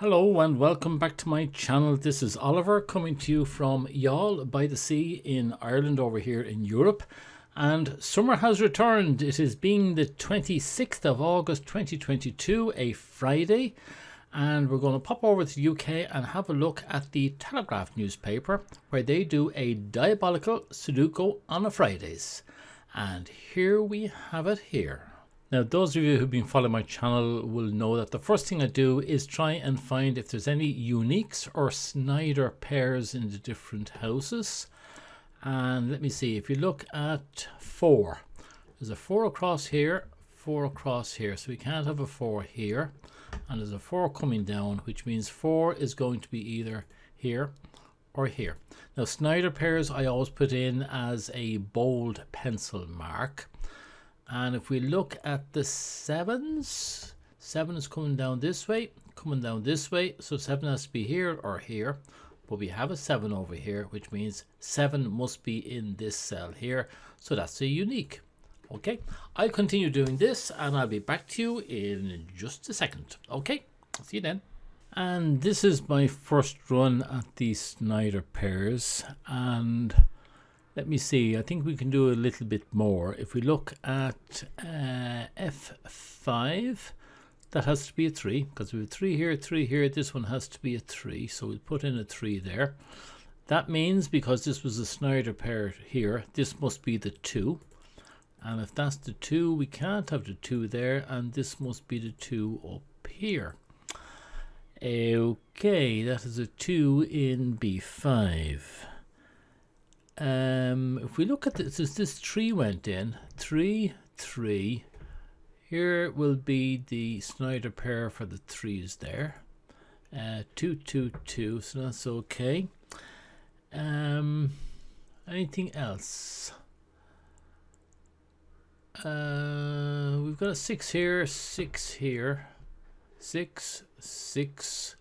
Hello and welcome back to my channel. This is Oliver coming to you from Youghal by the Sea in Ireland over here in Europe. And summer has returned. It is being the 26th of August 2022, a Friday. And we're going to pop over to the UK and have a look at the Telegraph newspaper where they do a diabolical Sudoku on a Fridays. And here we have it here. Now, those of you who've been following my channel will know that the first thing I do is try and find if there's any uniques or Snyder pairs in the different houses. And let me see, if you look at 4, there's a 4 across here, 4 across here, so we can't have a 4 here. And there's a 4 coming down, which means 4 is going to be either here or here. Now, Snyder pairs I always put in as a bold pencil mark. And if we look at the 7s, 7 is coming down this way, so 7 has to be here or here, but we have a 7 over here, which means 7 must be in this cell here, so that's a unique. Okay, I'll continue doing this and I'll be back to you in just a second. Okay, see you then. And this is my first run at the Snyder pairs, and let me see, I think we can do a little bit more. If we look at F5, that has to be a 3, because we have 3 here, this one has to be a 3, so we'll put in a 3 there. That means, because this was a Snyder pair here, this must be the 2. And if that's the 2, we can't have the 2 there, and this must be the 2 up here. Okay, that is a 2 in B5. If we look at this, this 3 went in, 3, 3, here will be the Snyder pair for the 3s there, 2, 2, 2, so that's okay. Anything else? We've got a 6 here, 6 here, 6, 6,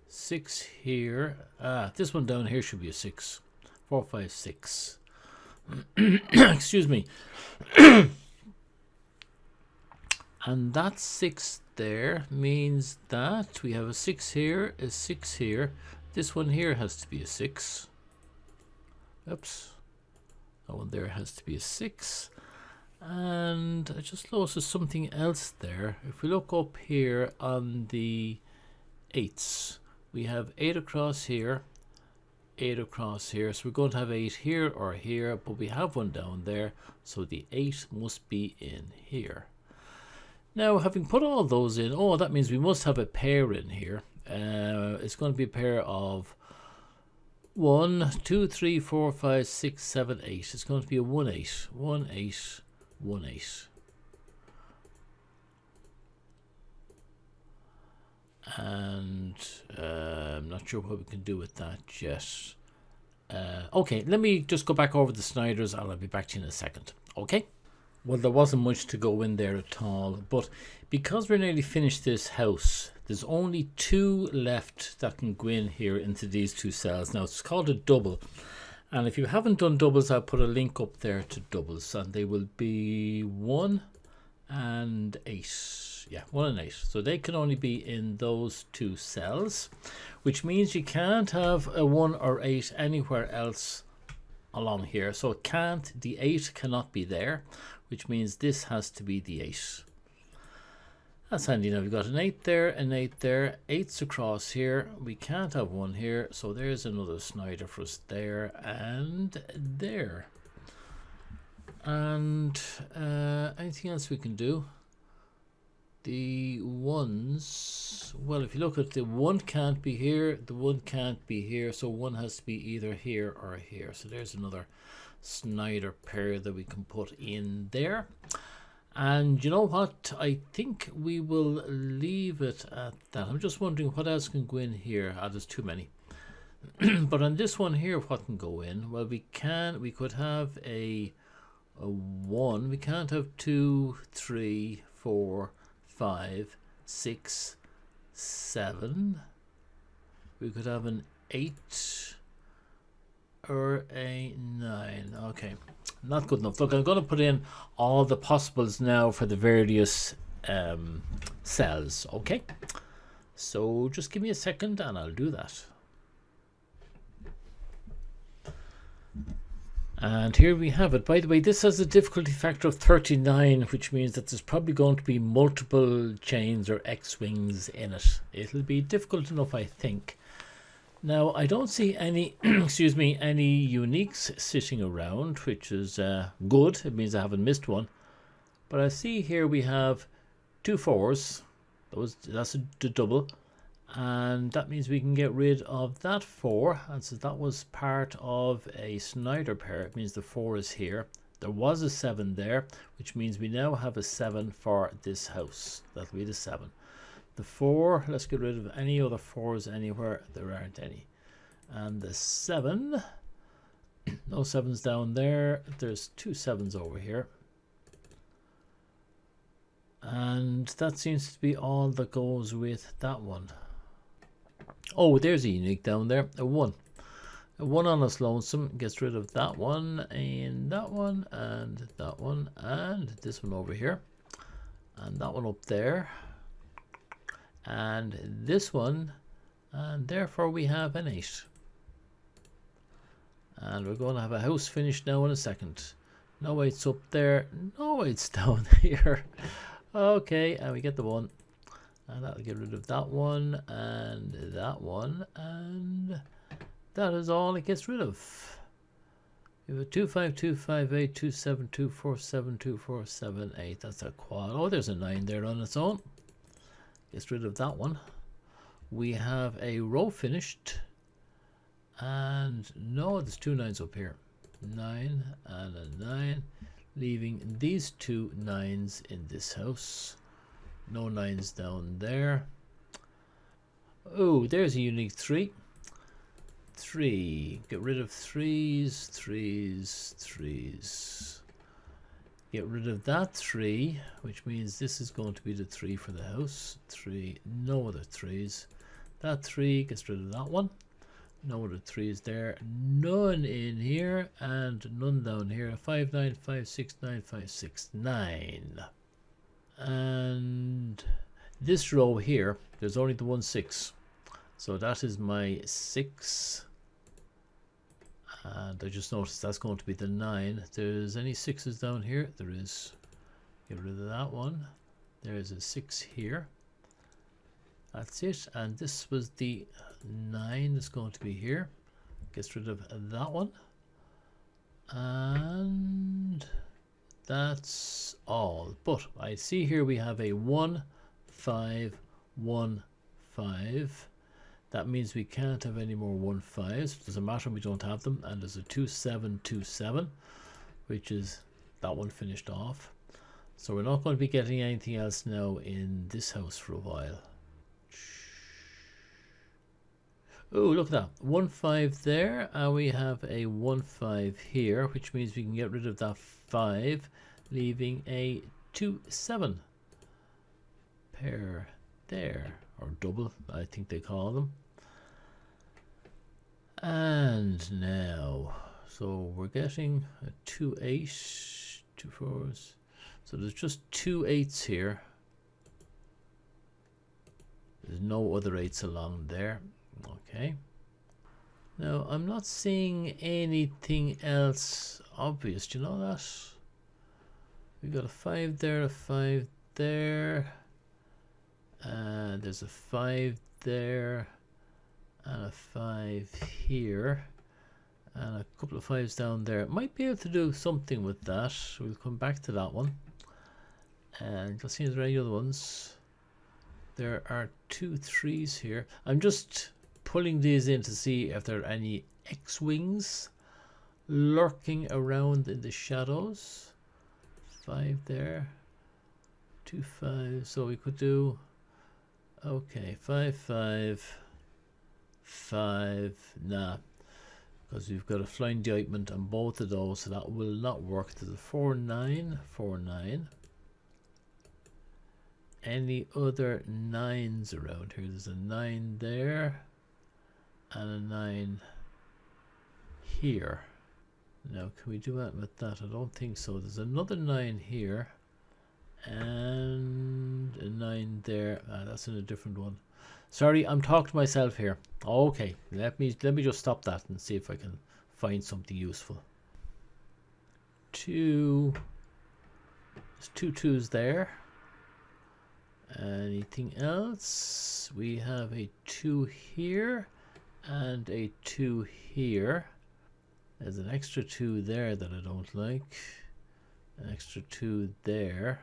6 here. This one down here should be a 6. 4, 5, 6. Excuse me. And that 6 there means that we have a 6 here, a 6 here. This one here has to be a 6. Oops. That one there has to be a 6. And I just noticed something else there. If we look up here on the 8s, we have 8 across here, 8 across here, so we're going to have 8 here or here, but we have one down there, so the 8 must be in here. Now, having put all those in, that means we must have a pair in here. It's going to be a pair of 1, 2, 3, 4, 5, 6, 7, 8. It's going to be a 1, 8, 1, 8, 1, 8. And I'm not sure what we can do with that yet. Okay, let me just go back over the Snyders and I'll be back to you in a second. Okay? Well, there wasn't much to go in there at all, but because we're nearly finished this house, there's only 2 left that can go in here into these 2 cells. Now, it's called a double. And if you haven't done doubles, I'll put a link up there to doubles, and they will be 1 and 8. Yeah, 1 and 8. So they can only be in those 2 cells, which means you can't have a 1 or 8 anywhere else along here. So it can't, the 8 cannot be there, which means this has to be the 8. That's handy. Now we've got an 8 there, an 8 there, 8's across here. We can't have 1 here, so there's another Snyder for us there and there. And anything else we can do? The 1s, well, if you look at the 1 can't be here, the 1 can't be here, so 1 has to be either here or here. So there's another Snyder pair that we can put in there. And you know what? I think we will leave it at that. I'm just wondering what else can go in here. There's too many. But on this one here, what can go in? Well, we could have a 1. We can't have 2, 3, 4, 5, 6, 7. We could have an 8 or a 9. Okay, not good enough. Look, I'm going to put in all the possibles now for the various cells. Okay, So just give me a second and I'll do that. And here we have it. By the way, this has a difficulty factor of 39, which means that there's probably going to be multiple chains or X-wings in it. It'll be difficult enough, I think. Now, I don't see any, excuse me, any uniques sitting around, which is good. It means I haven't missed one. But I see here we have 2 4s. That's a double. And that means we can get rid of that 4, and so that was part of a Snyder pair. It means the 4 is here. There was a 7 there, which means we now have a 7 for this house. That'll be the 7. The 4, let's get rid of any other 4s anywhere. There aren't any. And the 7, no 7s down there. There's 2 7s over here. And that seems to be all that goes with that one. Oh, there's a unique down there, a 1. A 1 on its lonesome gets rid of that one, and that one, and that one, and this one over here, and that one up there, and this one, and therefore we have an 8. And we're going to have a house finished now in a second. No 8s up there, no 8s down here. Okay, and we get the 1. And that'll get rid of that one, and that is all it gets rid of. We have a 2 5 2 5 8 2 7 2 4 7 2 4 7 8. That's a quad. Oh, there's a 9 there on its own. Gets rid of that one. We have a row finished, and no, there's 2 9s up here. 9 and a 9, leaving these 2 9s in this house. No 9s down there. Oh, there's a unique 3. 3. Get rid of 3s, 3s, 3s. Get rid of that 3, which means this is going to be the 3 for the house. 3, no other 3s. That 3 gets rid of that one. No other 3s there. None in here, and none down here. 5 9 5 6 9 5 6 9. And this row here, there's only the 1 6, so that is my 6, and I just noticed that's going to be the 9. If there's any 6s down here, there is. Get rid of that one. There's a 6 here. That's it. And this was the 9 that's going to be here. Gets rid of that one, and that's all. But I see here we have a 1 5 1 5. That means we can't have any more 1 5s. Doesn't matter, we don't have them. And there's a 2 7 2 7, which is that one finished off. So we're not going to be getting anything else now in this house for a while. Oh, look at that. 1 5 there, and we have a 1 5 here, which means we can get rid of that 5, leaving a 2 7 pair there, or double, I think they call them. And now, so we're getting a 2 8, 2 4s. So there's just 2 8s here. There's no other 8s along there. Okay. Now I'm not seeing anything else obvious. Do you know that? We got a 5 there, a 5 there, and there's a 5 there, and a 5 here, and a couple of 5s down there. Might be able to do something with that. We'll come back to that one. And you'll see if there are any other ones. There are 2 3s here. I'm just pulling these in to see if there are any X-wings lurking around in the shadows. 5 there, 2 5s. So we could do, okay, 5 5 5. Nah, because we've got a flying indictment on both of those, so that will not work. There's a 4 9 4 9. Any other 9s around here? There's a 9 there and a 9 here. Now can we do that with that? I don't think so. There's another 9 here and a 9 there. That's in a different one. Sorry, I'm talking to myself here. Okay, let me just stop that and see if I can find something useful. There's 2 2s there. Anything else? We have a 2 here and a 2 here. There's an extra 2 there that I don't like. An extra 2 there.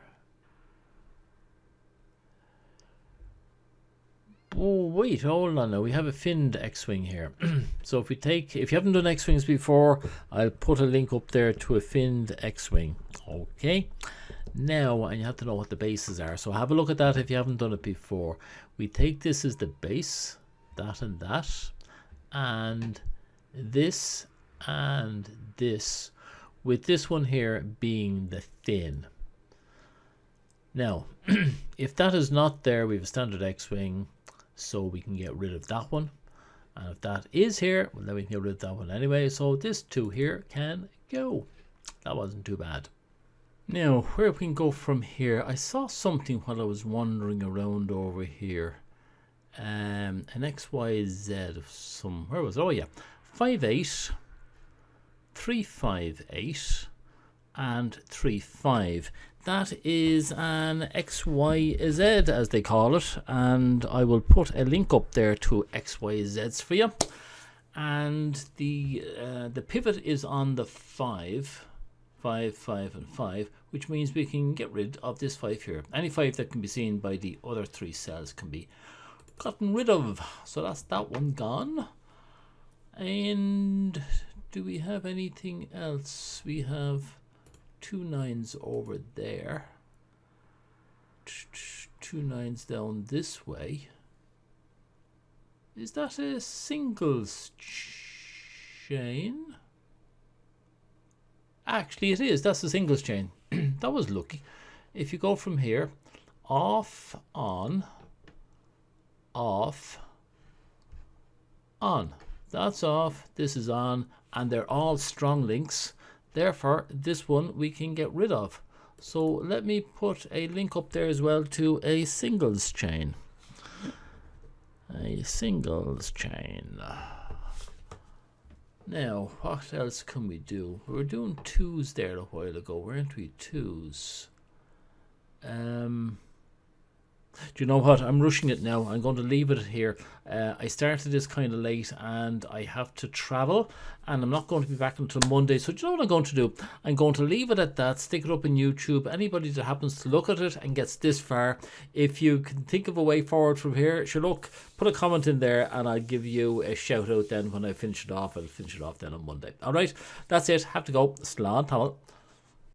Oh wait, hold on now. We have a finned X-Wing here. So if you haven't done X-Wings before, I'll put a link up there to a finned X-Wing. Okay. Now, and you have to know what the bases are. So have a look at that if you haven't done it before. We take this as the base, that and that, and this, with this one here being the fin. Now, if that is not there, we have a standard X-Wing, so we can get rid of that one. And if that is here, well, then we can get rid of that one anyway. So this 2 here can go. That wasn't too bad. Now, where we can go from here, I saw something while I was wandering around over here. An XYZ of some, where was it? Oh yeah, 58, 358, and 35. That is an XYZ, as they call it, and I will put a link up there to XYZs for you. And the pivot is on the 5, 5, 5, and 5, which means we can get rid of this 5 here. Any 5 that can be seen by the other 3 cells can be gotten rid of. So that's that one gone. And do we have anything else? We have 2 9s over there. 2 9s down this way. Is that a singles chain? Actually, it is. That's a singles chain. That was lucky. If you go from here, off, on, off, on. That's off. This is on. And they're all strong links. Therefore, this one we can get rid of. So let me put a link up there as well to a singles chain. A singles chain. Now, what else can we do? We were doing 2s there a while ago, weren't we? 2s. Do you know what? I'm rushing it now. I'm going to leave it here. I started this kind of late and I have to travel and I'm not going to be back until Monday. So do you know what I'm going to do? I'm going to leave it at that, stick it up in YouTube. Anybody that happens to look at it and gets this far, if you can think of a way forward from here, sure, look, put a comment in there and I'll give you a shout out then when I finish it off. I'll finish it off then on Monday. All right, that's it. Have to go. Slán Tamil.